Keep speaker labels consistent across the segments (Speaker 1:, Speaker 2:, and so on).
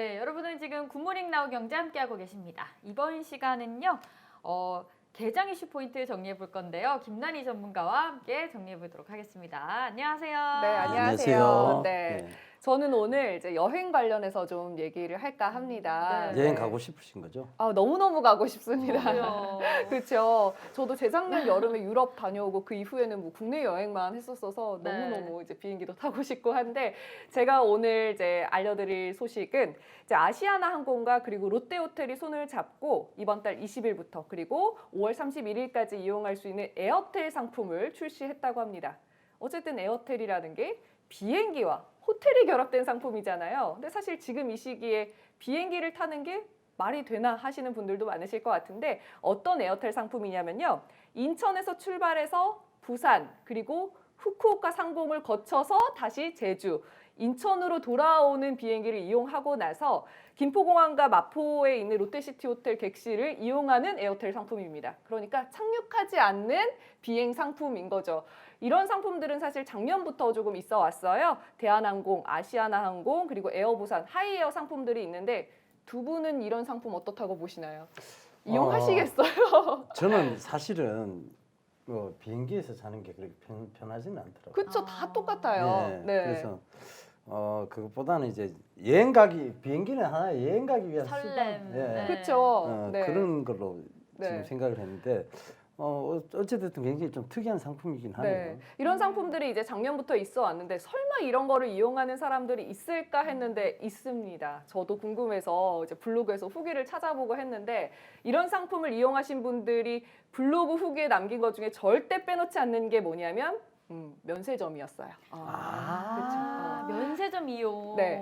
Speaker 1: 네, 여러분은 지금 굿모닝 나우 경제 함께하고 계십니다. 이번 시간은요, 개장 이슈 포인트 정리해 볼 건데요. 김난희 전문가와 함께 정리해 보도록 하겠습니다. 안녕하세요.
Speaker 2: 네, 안녕하세요.
Speaker 3: 안녕하세요.
Speaker 2: 네. 저는 오늘 이제 여행 관련해서 좀 얘기를 할까 합니다.
Speaker 1: 네.
Speaker 3: 여행 가고 싶으신 거죠?
Speaker 2: 너무너무 가고 싶습니다.
Speaker 1: 그래요.
Speaker 2: 그렇죠. 저도 재작년 여름에 유럽 다녀오고 그 이후에는 뭐 국내 여행만 했었어서
Speaker 1: 네.
Speaker 2: 너무너무 이제 비행기도 타고 싶고 한데 제가 오늘 이제 알려드릴 소식은 이제 아시아나 항공과 그리고 롯데호텔이 손을 잡고 이번 달 20일부터 그리고 5월 31일까지 이용할 수 있는 에어텔 상품을 출시했다고 합니다. 어쨌든 에어텔이라는 게 비행기와 호텔이 결합된 상품이잖아요. 근데 사실 지금 이 시기에 비행기를 타는 게 말이 되나 하시는 분들도 많으실 것 같은데 어떤 에어텔 상품이냐면요. 인천에서 출발해서 부산 그리고 후쿠오카 상공을 거쳐서 다시 제주, 인천으로 돌아오는 비행기를 이용하고 나서 김포공항과 마포에 있는 롯데시티 호텔 객실을 이용하는 에어텔 상품입니다. 그러니까 착륙하지 않는 비행 상품인 거죠. 이런 상품들은 사실 작년부터 조금 있어 왔어요. 대한항공, 아시아나항공, 그리고 에어부산, 하이에어 상품들이 있는데 두 분은 이런 상품 어떻다고 보시나요? 이용하시겠어요?
Speaker 3: 저는 사실은 비행기에서 자는 게 그렇게 편하지는 않더라고요.
Speaker 2: 그렇죠. 다 똑같아요. 네.
Speaker 3: 그래서 그것보다는 이제 비행기는 하나의 여행 가기 위한
Speaker 1: 설렘.
Speaker 3: 수단.
Speaker 1: 네.
Speaker 2: 그렇죠. 네.
Speaker 3: 그런 걸로
Speaker 2: 네.
Speaker 3: 지금 생각을 했는데 어쨌든 굉장히 좀 특이한 상품이긴 하네요.
Speaker 2: 네. 이런 상품들이 이제 작년부터 있어 왔는데 설마 이런 거를 이용하는 사람들이 있을까 했는데 있습니다. 저도 궁금해서 이제 블로그에서 후기를 찾아보고 했는데 이런 상품을 이용하신 분들이 블로그 후기에 남긴 것 중에 절대 빼놓지 않는 게 뭐냐면 면세점이었어요.
Speaker 1: 면세점 이용.
Speaker 2: 네.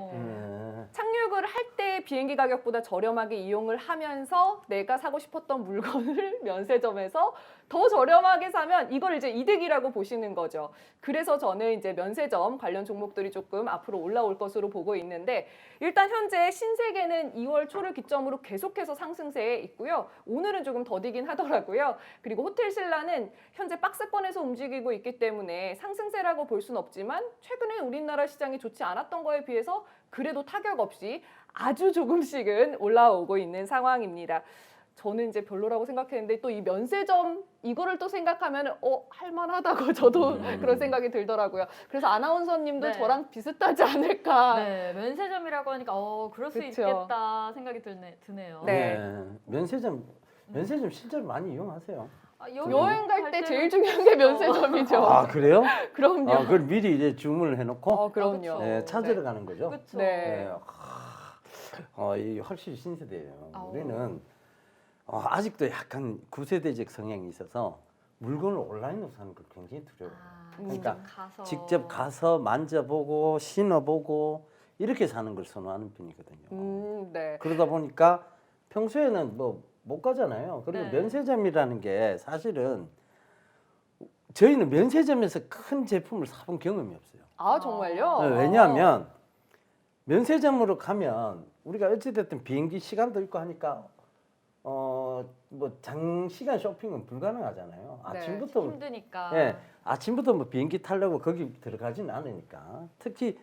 Speaker 2: 착륙을 할 때 비행기 가격보다 저렴하게 이용을 하면서 내가 사고 싶었던 물건을 면세점에서 더 저렴하게 사면 이걸 이제 이득이라고 보시는 거죠. 그래서 저는 이제 면세점 관련 종목들이 조금 앞으로 올라올 것으로 보고 있는데 일단 현재 신세계는 2월 초를 기점으로 계속해서 상승세에 있고요. 오늘은 조금 더디긴 하더라고요. 그리고 호텔신라는 현재 박스권에서 움직이고 있기 때문에 상승세라고 볼 수는 없지만 최근에 우리나라 시장이 좋지 않았던 거에 비해서 그래도 타격 없이 아주 조금씩은 올라오고 있는 상황입니다. 저는 이제 별로라고 생각했는데 또 이 면세점 이거를 또 생각하면 할만하다고 저도 그런 생각이 들더라고요. 그래서 아나운서님도
Speaker 1: 네.
Speaker 2: 저랑 비슷하지 않을까.
Speaker 1: 네, 면세점이라고 하니까 그럴 수
Speaker 2: 그쵸.
Speaker 1: 있겠다 생각이 드네요.
Speaker 2: 네.
Speaker 3: 면세점 실제로 많이 이용하세요.
Speaker 2: 여행 갈 때
Speaker 1: 때는-
Speaker 2: 제일 중요한 게 면세점이죠.
Speaker 3: 아 그래요?
Speaker 2: 그럼요.
Speaker 3: 그걸 미리 이제 주문을 해놓고
Speaker 2: 그럼요.
Speaker 1: 그쵸.
Speaker 3: 네, 찾으러 가는 거죠.
Speaker 1: 그렇죠.
Speaker 2: 네.
Speaker 3: 이 확실히 신세대예요.
Speaker 1: 아우.
Speaker 3: 우리는 아직도 약간 구세대적 성향이 있어서 물건을 온라인으로 사는 걸 굉장히 두려워해요.
Speaker 1: 그러니까
Speaker 3: 그러니까 직접 가서 만져보고 신어보고 이렇게 사는 걸 선호하는 편이거든요.
Speaker 2: 네.
Speaker 3: 그러다 보니까 평소에는 뭐 못 가잖아요. 그리고
Speaker 1: 네.
Speaker 3: 면세점이라는 게 사실은 저희는 면세점에서 큰 제품을 사본 경험이 없어요.
Speaker 2: 정말요?
Speaker 3: 네, 왜냐하면 면세점으로 가면 우리가 어찌됐든 비행기 시간도 있고 하니까 뭐 장시간 쇼핑은 불가능하잖아요.
Speaker 2: 네,
Speaker 3: 아침부터
Speaker 1: 힘드니까.
Speaker 3: 아침부터 뭐 비행기 타려고 거기 들어가지는 않으니까. 특히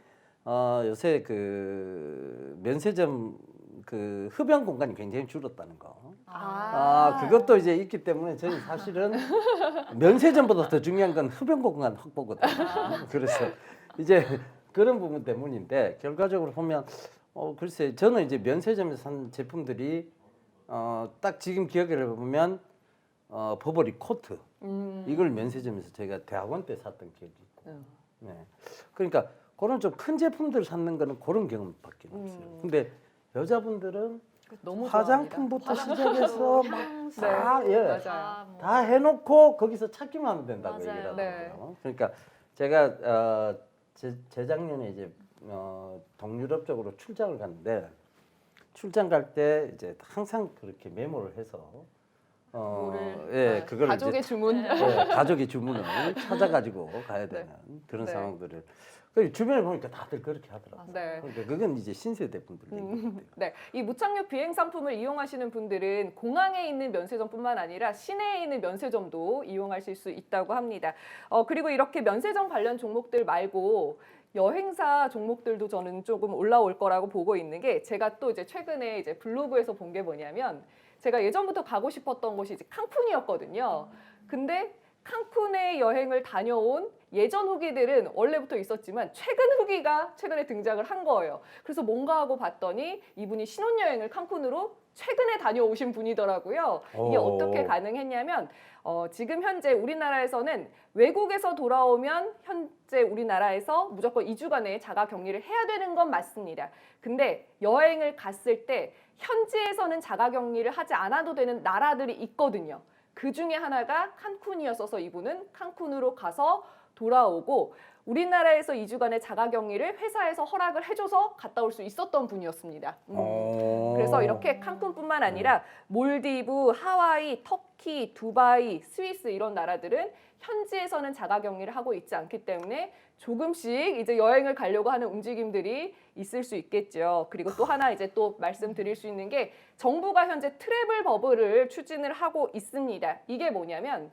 Speaker 3: 요새 그 면세점 그 흡연 공간이 굉장히 줄었다는 거. 그것도 이제 있기 때문에 저는 사실은 면세점보다 더 중요한 건 흡연 공간 확보거든요. 그래서 이제 그런 부분 때문인데 결과적으로 보면 글쎄 저는 이제 면세점에서 산 제품들이 딱 지금 기억을 해보면 버버리 코트 이걸 면세점에서 제가 대학원 때 샀던 기억이 있고 네. 그러니까 그런 좀 큰 제품들 샀는 거는 그런 경험밖에 없어요. 근데 여자분들은
Speaker 2: 너무
Speaker 3: 화장품부터 시작해서
Speaker 1: 향수.
Speaker 3: 다
Speaker 2: 맞아요.
Speaker 3: 다 해놓고 거기서 찾기만 하면 된다고
Speaker 1: 맞아요.
Speaker 3: 얘기를
Speaker 2: 네.
Speaker 3: 하더라고요. 그러니까 제가 재작년에 이제 동유럽 쪽으로 출장을 갔는데 출장 갈 때 이제 항상 그렇게 메모를 해서 그걸
Speaker 2: 가족의
Speaker 3: 이제
Speaker 2: 주문.
Speaker 3: 가족의 주문을 찾아가지고 가야 되는 그런
Speaker 2: 네.
Speaker 3: 상황들을 그 주변에 보니까 다들 그렇게 하더라고요.
Speaker 2: 네.
Speaker 3: 그러니까 그건 이제 신세대 분들 얘기 같아요.
Speaker 2: 네, 이 무착륙 비행 상품을 이용하시는 분들은 공항에 있는 면세점뿐만 아니라 시내에 있는 면세점도 이용하실 수 있다고 합니다. 그리고 이렇게 면세점 관련 종목들 말고 여행사 종목들도 저는 조금 올라올 거라고 보고 있는 게 제가 또 이제 최근에 이제 블로그에서 본 게 뭐냐면 제가 예전부터 가고 싶었던 곳이 이제 칸쿤이었거든요. 근데 칸쿤에 여행을 다녀온 예전 후기들은 원래부터 있었지만 최근 후기가 최근에 등장을 한 거예요. 그래서 뭔가 하고 봤더니 이분이 신혼여행을 칸쿤으로 최근에 다녀오신 분이더라고요. 이게
Speaker 3: 오.
Speaker 2: 어떻게 가능했냐면 지금 현재 우리나라에서는 외국에서 돌아오면 현재 우리나라에서 무조건 2주간 내에 자가 격리를 해야 되는 건 맞습니다. 근데 여행을 갔을 때 현지에서는 자가 격리를 하지 않아도 되는 나라들이 있거든요. 그 중에 하나가 칸쿤이었어서 이분은 칸쿤으로 가서 돌아오고 우리나라에서 2주간의 자가 격리를 회사에서 허락을 해줘서 갔다 올 수 있었던 분이었습니다. 그래서 이렇게 칸쿤뿐만 아니라 몰디브, 하와이, 터키, 두바이, 스위스 이런 나라들은 현지에서는 자가 격리를 하고 있지 않기 때문에 조금씩 이제 여행을 가려고 하는 움직임들이 있을 수 있겠죠. 그리고 또 하나 이제 또 말씀드릴 수 있는 게 정부가 현재 트래블 버블을 추진을 하고 있습니다. 이게 뭐냐면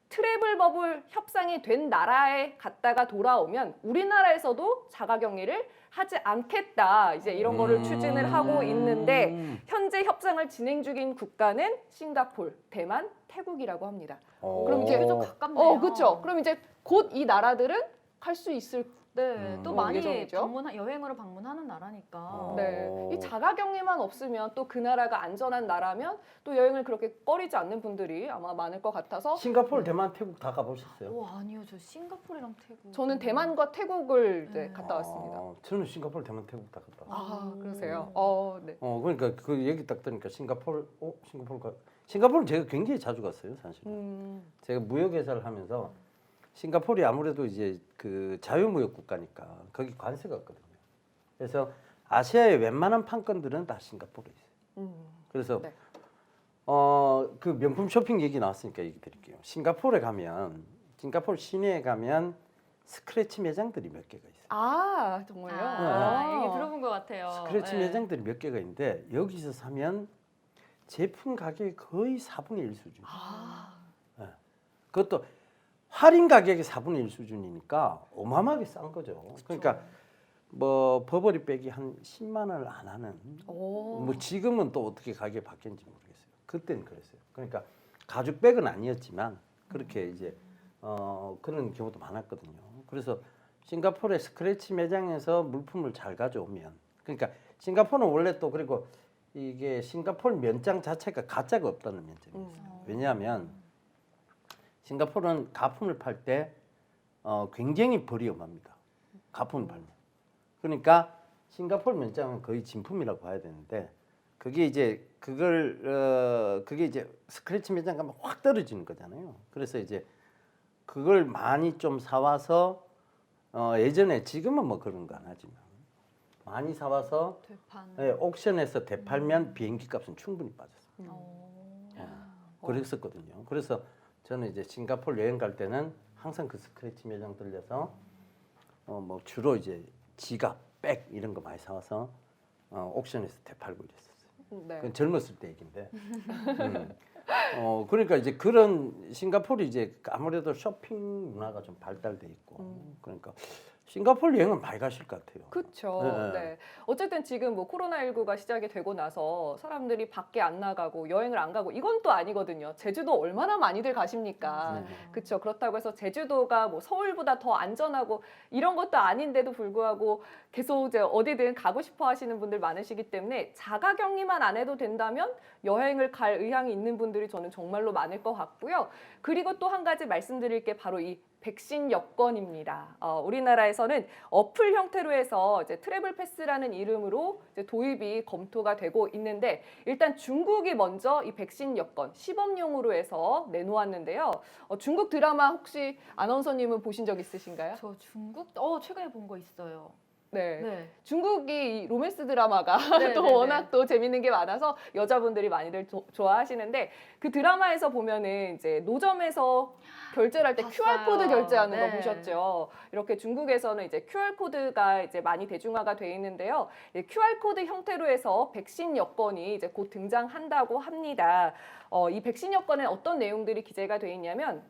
Speaker 2: 트래블 버블 협상이 된 나라에 갔다가 돌아오면 우리나라에서도 자가 격리를 하지 않겠다. 이제 이런 거를 추진을 하고 있는데 현재 협상을 진행 중인 국가는 싱가폴, 대만, 태국이라고 합니다. 그럼 이제
Speaker 1: 좀 가깝네요.
Speaker 2: 그렇죠. 그럼 이제 곧 이 나라들은 갈 수 있을
Speaker 1: 네, 또 많이
Speaker 2: 예정이죠.
Speaker 1: 여행으로 방문하는 나라니까.
Speaker 2: 네. 이 자가 격리만 없으면 또 그 나라가 안전한 나라면 또 여행을 그렇게 꺼리지 않는 분들이 아마 많을 것 같아서
Speaker 3: 싱가포르, 대만, 태국 다 가보셨어요?
Speaker 1: 오, 아니요, 저 싱가포르랑 태국.
Speaker 2: 저는 대만과 태국을 이제
Speaker 1: 네.
Speaker 2: 갔다 왔습니다.
Speaker 3: 저는 싱가포르, 대만, 태국 다 갔다 왔어요.
Speaker 2: 아, 그러세요? 네.
Speaker 3: 그러니까 그 얘기 딱 들으니까 싱가포르는 제가 굉장히 자주 갔어요, 사실은. 제가 무역회사를 하면서 싱가포르이 아무래도 이제 그 자유무역 국가니까 거기 관세가 없거든요. 그래서 아시아의 웬만한 판권들은 다 싱가포르에 있어요. 그래서
Speaker 2: 네.
Speaker 3: 그 명품 쇼핑 얘기 나왔으니까 얘기 드릴게요. 싱가포르 싱가포르 시내에 가면 스크래치 매장들이 몇 개가 있어요.
Speaker 2: 아, 정말요?
Speaker 1: 얘기 들어본 것 같아요.
Speaker 3: 스크래치
Speaker 1: 네.
Speaker 3: 매장들이 몇 개가 있는데 여기서 사면 제품 가격의 거의 4분의 1 수준. 그것도 할인 가격의 4분의 1 수준이니까 어마어마하게 싼 거죠. 그러니까 뭐 버버리 백이 한 10만 원을 안 하는. 뭐 지금은 또 어떻게 가격이 바뀌었는지 모르겠어요. 그때는 그랬어요. 그러니까 가죽 백은 아니었지만 그렇게 이제 그런 경우도 많았거든요. 그래서 싱가포르의 스크래치 매장에서 물품을 잘 가져오면 그러니까 싱가포르는 원래 또 그리고 이게 싱가포르 면장 자체가 가짜가 없다는 면장이에요. 왜냐하면 싱가포르는 가품을 팔 때 굉장히 벌이 엄합니다. 가품을 팔면. 그러니까 싱가포르 면장은 거의 진품이라고 봐야 되는데 그게 이제 그게 이제 스크래치 매장 가면 확 떨어지는 거잖아요. 그래서 이제 그걸 많이 좀 사와서 예전에 지금은 뭐 그런 거 안 하지만 많이 사와서
Speaker 1: 되판.
Speaker 3: 옥션에서 되팔면 비행기 값은 충분히 빠졌어요.
Speaker 1: 오.
Speaker 3: 그랬었거든요. 그래서 저는 이제 싱가포르 여행 갈 때는 항상 그 스크래치 매장 들려서 뭐 주로 이제 지갑, 백 이런 거 많이 사와서 옥션에서 되팔고 이랬었어요.
Speaker 2: 네.
Speaker 3: 그건 젊었을 때 얘긴데. 그러니까 이제 그런 싱가포르 이제 아무래도 쇼핑 문화가 좀 발달돼 있고 그러니까 싱가포르 여행은 많이 가실 것 같아요.
Speaker 2: 그렇죠.
Speaker 3: 네.
Speaker 2: 네. 어쨌든 지금 뭐 코로나19가 시작이 되고 나서 사람들이 밖에 안 나가고 여행을 안 가고 이건 또 아니거든요. 제주도 얼마나 많이들 가십니까? 그렇죠. 그렇다고 해서 제주도가 뭐 서울보다 더 안전하고 이런 것도 아닌데도 불구하고 계속 이제 어디든 가고 싶어 하시는 분들 많으시기 때문에 자가 격리만 안 해도 된다면 여행을 갈 의향이 있는 분들이 저는 정말로 많을 것 같고요. 그리고 또 한 가지 말씀드릴 게 바로 이 백신 여권입니다. 우리나라에서는 어플 형태로 해서 이제 트래블 패스라는 이름으로 이제 도입이 검토가 되고 있는데 일단 중국이 먼저 이 백신 여권 시범용으로 해서 내놓았는데요. 중국 드라마 혹시 아나운서님은 보신 적 있으신가요?
Speaker 1: 저 중국 최근에 본 거 있어요.
Speaker 2: 네.
Speaker 1: 네.
Speaker 2: 중국이 이 로맨스 드라마가
Speaker 1: 네,
Speaker 2: 또
Speaker 1: 네,
Speaker 2: 워낙 또 재밌는 게 많아서 여자분들이 많이들 좋아하시는데 그 드라마에서 보면은 이제 노점에서 결제를 할 때
Speaker 1: 봤어요.
Speaker 2: QR코드 결제하는 거
Speaker 1: 네.
Speaker 2: 보셨죠? 이렇게 중국에서는 이제 QR코드가 이제 많이 대중화가 돼 있는데요. QR코드 형태로 해서 백신 여권이 이제 곧 등장한다고 합니다. 이 백신 여권에 어떤 내용들이 기재가 돼 있냐면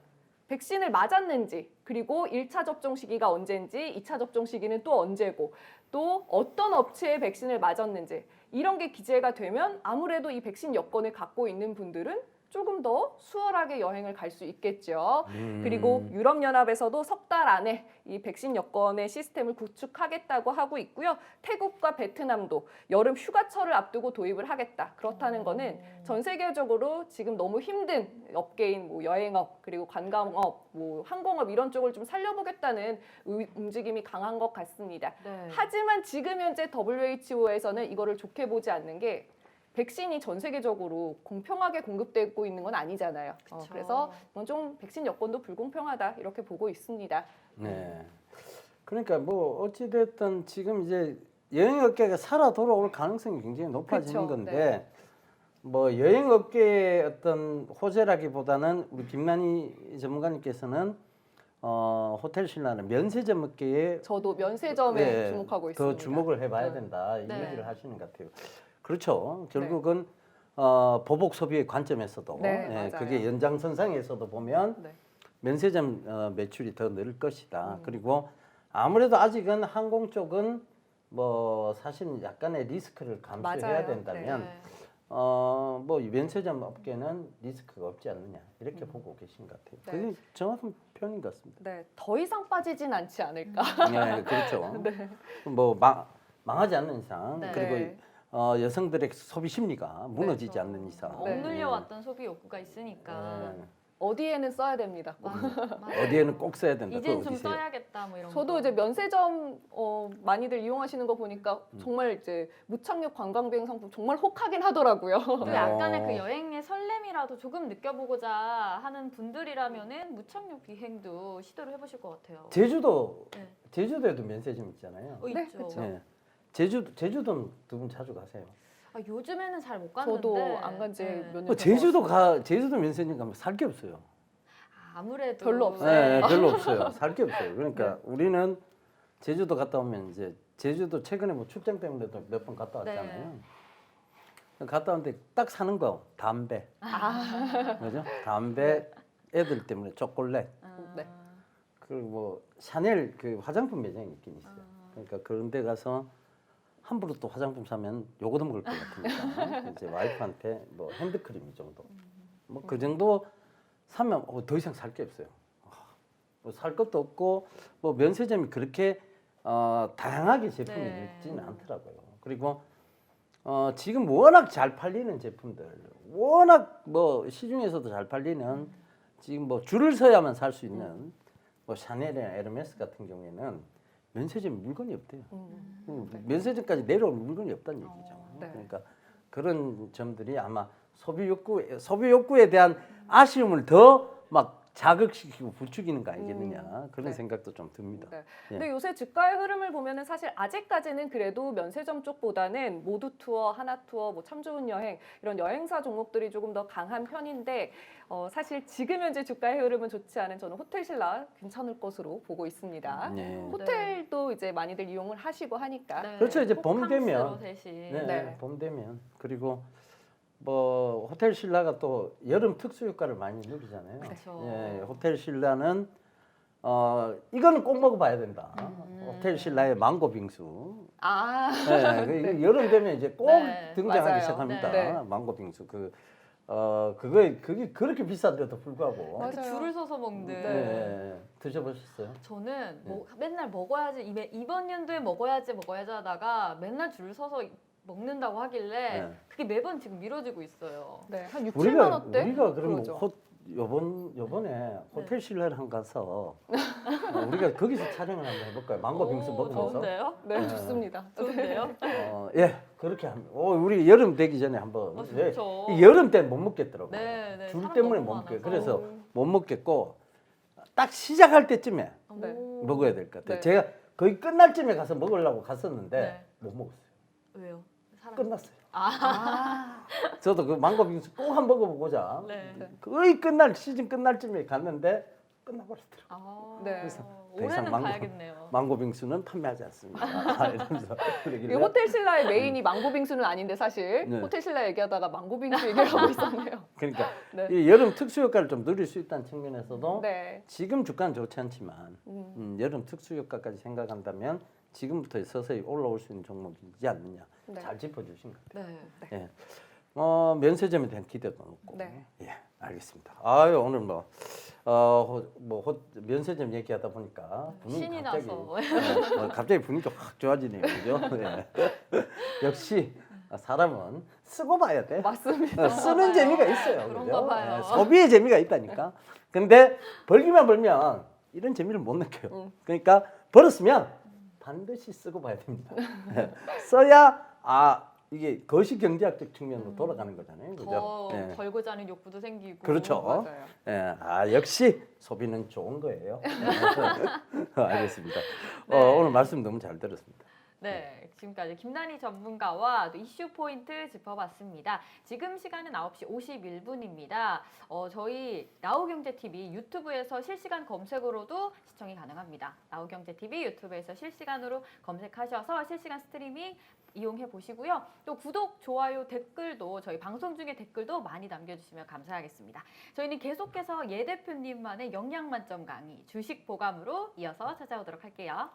Speaker 2: 백신을 맞았는지, 그리고 1차 접종 시기가 언제인지, 2차 접종 시기는 또 언제고, 또 어떤 업체의 백신을 맞았는지 이런 게 기재가 되면 아무래도 이 백신 여권을 갖고 있는 분들은 조금 더 수월하게 여행을 갈 수 있겠죠. 그리고 유럽연합에서도 석 달 안에 이 백신 여권의 시스템을 구축하겠다고 하고 있고요. 태국과 베트남도 여름 휴가철을 앞두고 도입을 하겠다. 그렇다는 거는 전 세계적으로 지금 너무 힘든 업계인 뭐 여행업, 그리고 관광업, 뭐 항공업 이런 쪽을 좀 살려보겠다는 움직임이 강한 것 같습니다.
Speaker 1: 네.
Speaker 2: 하지만 지금 현재 WHO에서는 이거를 좋게 보지 않는 게 백신이 전 세계적으로 공평하게 공급되고 있는 건 아니잖아요.
Speaker 1: 그쵸.
Speaker 2: 그래서 이건 좀 백신 여건도 불공평하다 이렇게 보고 있습니다.
Speaker 3: 네. 그러니까 뭐 어찌 됐든 지금 이제 여행업계가 살아 돌아올 가능성이 굉장히 높아지는
Speaker 2: 그쵸,
Speaker 3: 건데
Speaker 2: 네.
Speaker 3: 뭐 여행업계의 어떤 호재라기보다는 우리 김난희 전문가님께서는 호텔 신라는 면세점 업계에
Speaker 2: 저도 면세점에
Speaker 3: 네,
Speaker 2: 주목하고
Speaker 3: 더
Speaker 2: 있습니다.
Speaker 3: 주목을 해봐야
Speaker 2: 네.
Speaker 3: 된다 이
Speaker 1: 네.
Speaker 3: 얘기를 하시는 것 같아요. 그렇죠.
Speaker 2: 네.
Speaker 3: 결국은 보복 소비의 관점에서도
Speaker 2: 네,
Speaker 3: 예,
Speaker 2: 맞아요.
Speaker 3: 그게 연장선상에서도 보면
Speaker 2: 네.
Speaker 3: 면세점 매출이 더 늘 것이다.
Speaker 2: 음.
Speaker 3: 그리고 아무래도 아직은 항공 쪽은 뭐 사실 약간의 리스크를 감수해야
Speaker 2: 맞아요.
Speaker 3: 된다면
Speaker 1: 네.
Speaker 3: 뭐 면세점 업계는 리스크가 없지 않느냐 이렇게 보고 계신 것 같아요.
Speaker 2: 네.
Speaker 3: 그게 정확한 표현인 것 같습니다.
Speaker 2: 네, 더 이상 빠지진 않지 않을까.
Speaker 3: 네, 그렇죠.
Speaker 2: 네.
Speaker 3: 뭐 망하지 않는 이상
Speaker 1: 네.
Speaker 3: 그리고 여성들의 소비 심리가 무너지지
Speaker 1: 그렇죠.
Speaker 3: 않는 이상
Speaker 2: 네.
Speaker 1: 억눌려 왔던 소비 욕구가 있으니까.
Speaker 3: 네.
Speaker 2: 어디에는 써야 됩니다.
Speaker 1: 맞아요.
Speaker 3: 어디에는 꼭 써야 된다.
Speaker 1: 이젠
Speaker 3: 그거
Speaker 1: 좀
Speaker 3: 어디세요?
Speaker 1: 써야겠다 뭐 이런
Speaker 2: 저도
Speaker 1: 거.
Speaker 2: 이제 면세점 많이들 이용하시는 거 보니까 정말 이제 무착륙 관광비행 상품 정말 혹하긴 하더라고요.
Speaker 1: 또 약간의 그
Speaker 3: 어.
Speaker 1: 여행의 설렘이라도 조금 느껴보고자 하는 분들이라면은 무착륙 비행도 시도를 해보실 것 같아요.
Speaker 3: 제주도에도
Speaker 1: 네.
Speaker 3: 면세점 있잖아요.
Speaker 2: 네,
Speaker 1: 있죠.
Speaker 2: 그쵸.
Speaker 3: 네. 제주도는 두 분 자주 가세요.
Speaker 1: 아, 요즘에는 잘 못 갔는데.
Speaker 2: 저도 안 간 지 몇 년.
Speaker 3: 뭐 제주도 면세점 가면 살 게 없어요.
Speaker 1: 아무래도
Speaker 2: 별로 없어요.
Speaker 3: 네, 별로 없어요. 살 게 없어요. 그러니까 우리는 제주도 갔다 오면 이제 제주도 최근에 뭐 출장 때문에도 몇 번 갔다 왔잖아요. 갔다 왔는데 딱 사는 거 담배, 그죠? 담배, 애들 때문에 초콜릿,
Speaker 2: 네.
Speaker 3: 그리고 뭐 샤넬 그 화장품 매장이 있긴 있어요. 그러니까 그런 데 가서 함부로 또 화장품 사면 요거도 먹을 것 같으니까 이제 와이프한테 뭐 핸드크림 이 정도 뭐 그 정도 사면 더 이상 살 게 없어요. 뭐 살 것도 없고 뭐 면세점이 그렇게 다양하게 제품이
Speaker 1: 네.
Speaker 3: 있지는 않더라고요. 그리고 지금 워낙 잘 팔리는 제품들, 워낙 뭐 시중에서도 잘 팔리는 지금 뭐 줄을 서야만 살 수 있는 뭐 샤넬이나 에르메스 같은 경우에는 면세점 물건이 없대요. 면세점까지 내려올 물건이 없다는 얘기죠.
Speaker 2: 네.
Speaker 3: 그러니까 그런 점들이 아마 소비 욕구에 대한 아쉬움을 더 막 자극시키고 부추기는 거 아니겠느냐 그런
Speaker 2: 네.
Speaker 3: 생각도 좀 듭니다.
Speaker 2: 네.
Speaker 3: 예.
Speaker 2: 근데 요새 주가의 흐름을 보면은 사실 아직까지는 그래도 면세점 쪽보다는 모두 투어, 하나 투어, 뭐 참 좋은 여행 이런 여행사 종목들이 조금 더 강한 편인데 사실 지금 현재 주가의 흐름은 좋지 않은 저는 호텔 신라 괜찮을 것으로 보고 있습니다.
Speaker 3: 네.
Speaker 2: 호텔도 이제 많이들 이용을 하시고 하니까
Speaker 1: 네.
Speaker 3: 그렇죠. 이제 봄
Speaker 1: 호캉스로
Speaker 3: 되면.
Speaker 1: 대신.
Speaker 3: 네,
Speaker 2: 네.
Speaker 3: 봄 되면 그리고 뭐 호텔 신라가 또 여름 특수 효과를 많이 누리잖아요.
Speaker 1: 그렇죠.
Speaker 3: 예, 호텔 신라는 이거는 꼭 먹어봐야 된다. 호텔 신라의 망고 빙수.
Speaker 2: 아,
Speaker 3: 예, 그 여름 되면 이제 꼭
Speaker 1: 네,
Speaker 3: 등장하기
Speaker 2: 맞아요.
Speaker 3: 시작합니다.
Speaker 2: 네.
Speaker 3: 망고 빙수 그게 그렇게 비싼데도 불구하고
Speaker 2: 맞아요.
Speaker 1: 이렇게 줄을 서서 먹는.
Speaker 2: 네.
Speaker 3: 드셔보셨어요?
Speaker 1: 저는 뭐 맨날 먹어야지 이번 연도에 먹어야지 하다가 맨날 줄을 서서 먹는다고 하길래
Speaker 3: 네.
Speaker 1: 그게 매번 지금 미뤄지고 있어요.
Speaker 2: 네, 한 6, 7만 원대?
Speaker 3: 우리가 그러면
Speaker 2: 그러죠.
Speaker 3: 요번에 호텔 신라를 한 가서 우리가 거기서 촬영을 한번 해볼까요? 망고 빙수
Speaker 1: 오,
Speaker 3: 먹으면서.
Speaker 1: 좋은데요?
Speaker 2: 네,
Speaker 3: 네.
Speaker 2: 좋습니다.
Speaker 1: 좋은데요?
Speaker 3: 예, 그렇게 합니다. 우리 여름 되기 전에 한번. 예,
Speaker 1: 좋죠.
Speaker 3: 이 여름 때는 못 먹겠더라고요.
Speaker 1: 네, 네.
Speaker 3: 줄
Speaker 1: 사람
Speaker 3: 때문에
Speaker 1: 너무
Speaker 3: 못 먹겠어요.
Speaker 1: 많아서.
Speaker 3: 그래서 못 먹겠고 딱 시작할 때쯤에
Speaker 2: 네.
Speaker 1: 오.
Speaker 3: 먹어야 될 것 같아요.
Speaker 2: 네.
Speaker 3: 제가 거의 끝날 쯤에 가서 먹으려고 갔었는데
Speaker 1: 네.
Speaker 3: 못 먹었어요.
Speaker 1: 왜요? 사람.
Speaker 3: 끝났어요.
Speaker 2: 아,
Speaker 3: 저도 그 망고 빙수 꼭 한번 먹어보고자
Speaker 1: 네.
Speaker 3: 거의 시즌 끝날 쯤에 갔는데 끝나버렸더라고요.
Speaker 1: 아,
Speaker 2: 네.
Speaker 3: 그래서 더
Speaker 1: 올해는
Speaker 3: 이상 망고-
Speaker 1: 가야겠네요.
Speaker 3: 망고 빙수는 판매하지 않습니다. 이러면서
Speaker 2: 이
Speaker 3: 그러길래
Speaker 2: 호텔 신라의 메인이 망고 빙수는 아닌데 사실
Speaker 3: 네.
Speaker 2: 호텔 신라 얘기하다가 망고 빙수 얘기를 하고 있었네요.
Speaker 3: 그러니까
Speaker 2: 네.
Speaker 3: 이 여름 특수 효과를 좀 누릴 수 있다는 측면에서도
Speaker 2: 네.
Speaker 3: 지금 주가는 좋지 않지만 여름 특수 효과까지 생각한다면 지금부터 서서히 올라올 수 있는 종목이지 않느냐
Speaker 2: 네.
Speaker 3: 잘 짚어주신 것 같아요.
Speaker 1: 네.
Speaker 3: 예. 면세점에 대한 기대도 높고.
Speaker 2: 네.
Speaker 3: 예, 알겠습니다. 아유 오늘 면세점 얘기하다 보니까 분위기
Speaker 1: 신이
Speaker 3: 갑자기
Speaker 1: 나서.
Speaker 3: 갑자기 분위기가 확 좋아지네요, 그죠? 예. 역시 사람은 쓰고 봐야 돼.
Speaker 2: 맞습니다.
Speaker 3: 쓰는 재미가 있어요,
Speaker 1: 그런가
Speaker 3: 그죠?
Speaker 1: 봐요.
Speaker 3: 예, 소비의 재미가 있다니까. 근데 벌기만 벌면 이런 재미를 못 느껴요. 그러니까 벌었으면 반드시 쓰고 봐야 됩니다. 예. 써야 이게 거시 경제학적 측면으로 돌아가는 거잖아요, 그죠?
Speaker 1: 더
Speaker 3: 예.
Speaker 1: 벌고자 하는 욕구도 생기고.
Speaker 3: 그렇죠.
Speaker 2: 맞아요.
Speaker 3: 예, 역시 소비는 좋은 거예요. 알겠습니다.
Speaker 1: 네.
Speaker 3: 오늘 말씀 너무 잘 들었습니다.
Speaker 1: 네, 지금까지 김난희 전문가와 또 이슈 포인트 짚어봤습니다. 지금 시간은 9시 51분입니다. 저희 나우경제TV 유튜브에서 실시간 검색으로도 시청이 가능합니다. 나우경제TV 유튜브에서 실시간으로 검색하셔서 실시간 스트리밍 이용해 보시고요. 또 구독, 좋아요, 댓글도 저희 방송 중에 댓글도 많이 남겨주시면 감사하겠습니다. 저희는 계속해서 예 대표님만의 영양 만점 강의 주식 보감으로 이어서 찾아오도록 할게요.